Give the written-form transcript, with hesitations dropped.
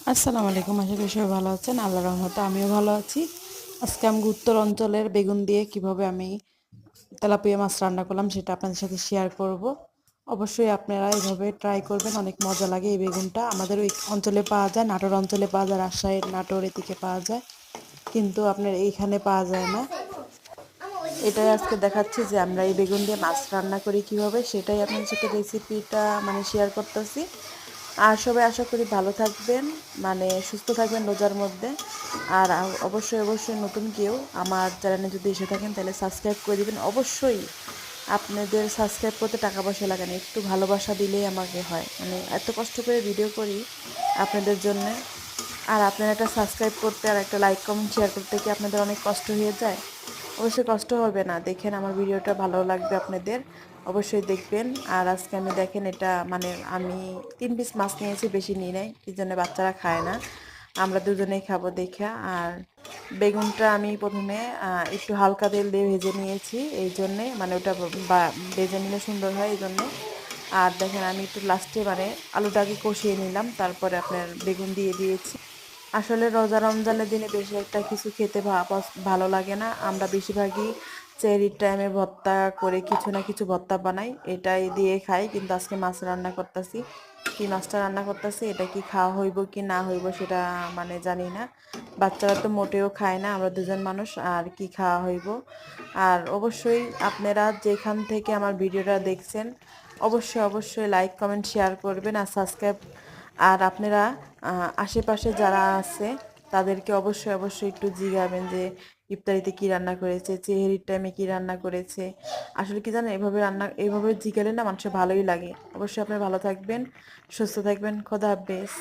আসসালামু আলাইকুম, আশা করি সবাই ভালো আছেন। আল্লাহর রহমতে আমিও ভালো আছি। আজকে আমি উত্তর অঞ্চলের বেগুন দিয়ে কিভাবে আমি তেলাপিয়া মাছ রান্না করলাম সেটা আপনাদের সাথে শেয়ার করব। অবশ্যই আপনারা এভাবে ট্রাই করবেন, অনেক মজা লাগে। এই বেগুনটা আমাদের ওই অঞ্চলে পাওয়া যায়, নাটোর অঞ্চলে পাওয়া যায়, রাজশাহীর নাটোর এদিকে পাওয়া যায়, কিন্তু আপনার এইখানে পাওয়া যায় না। এটাই আজকে দেখাচ্ছি যে আমরা এই বেগুন দিয়ে মাছ রান্না করি কিভাবে, সেটাই আপনাদের সাথে রেসিপিটা শেয়ার করতেছি। আর সবাই আশা করি ভালো থাকবেন, সুস্থ থাকবেন রোজার মধ্যে। আর অবশ্যই অবশ্যই নতুন কেউ আমার চ্যানেলে যদি এসে থাকেন তাহলে সাবস্ক্রাইব করে দিবেন। অবশ্যই আপনাদের সাবস্ক্রাইব করতে টাকা পয়সা লাগে না, একটু ভালোবাসা দিলেই আমাকে হয়। এত কষ্ট করে ভিডিও করি আপনাদের জন্য, আর আপনারা একটা সাবস্ক্রাইব করতে আর একটা লাইক কমেন্ট শেয়ার করতে কি আপনাদের অনেক কষ্ট হয়ে যায়? অবশ্যই কষ্ট হবে না, দেখেন আমার ভিডিওটা ভালো লাগবে আপনাদের, অবশ্যই দেখবেন। আর আজকে আমি দেখেন এটা আমি 3 পিস মাছ নিয়েছি, বেশি নিই নাই, কি জন্য বাচ্চারা খায় না, আমরা দুজনেই খাবো দেখা। আর বেগুনটা আমি প্রথমে একটু হালকা তেল দিয়ে ভেজে নিয়েছি, এই জন্যে ওটা ভেজে নিলে সুন্দর হয় এই জন্যে। আর দেখেন আমি একটু লাস্টে আলুটাকে কষিয়ে নিলাম, তারপরে আপনার বেগুন দিয়ে দিয়েছি। আসলে রোজা রমজানের দিনে বেশি একটা কিছু খেতে ভালো লাগে না, আমরা বেশিরভাগই চেরির টাইমে ভর্তা করে কিছু না কিছু ভর্তা বানাই, এটাই দিয়ে খাই। কিন্তু আজকে মাছ রান্না করতেছি, কি মাছটা রান্না করতেছি এটা কি খাওয়া হইব কি না হইব সেটা জানি না। বাচ্চারা তো মোটেও খায় না, আমরা দুজন মানুষ, আর কি খাওয়া হইব। আর অবশ্যই আপনারা যেখান থেকে আমার ভিডিওটা দেখছেন অবশ্যই অবশ্যই লাইক কমেন্ট শেয়ার করবেন আর সাবস্ক্রাইব। আর আপনারা আশেপাশে যারা আছে তাদেরকে অবশ্যই অবশ্যই একটু জিজ্ঞাবেন যে ইফতারিতে কি রান্না করেছে, সেহরির টাইমে কি রান্না করেছে। আসলে কি জানেন, এইভাবে জিজ্ঞালে না মানুষের ভালোই লাগে। অবশ্যই আপনারা ভালো থাকবেন, সুস্থ থাকবেন। খোদা হাফেজ।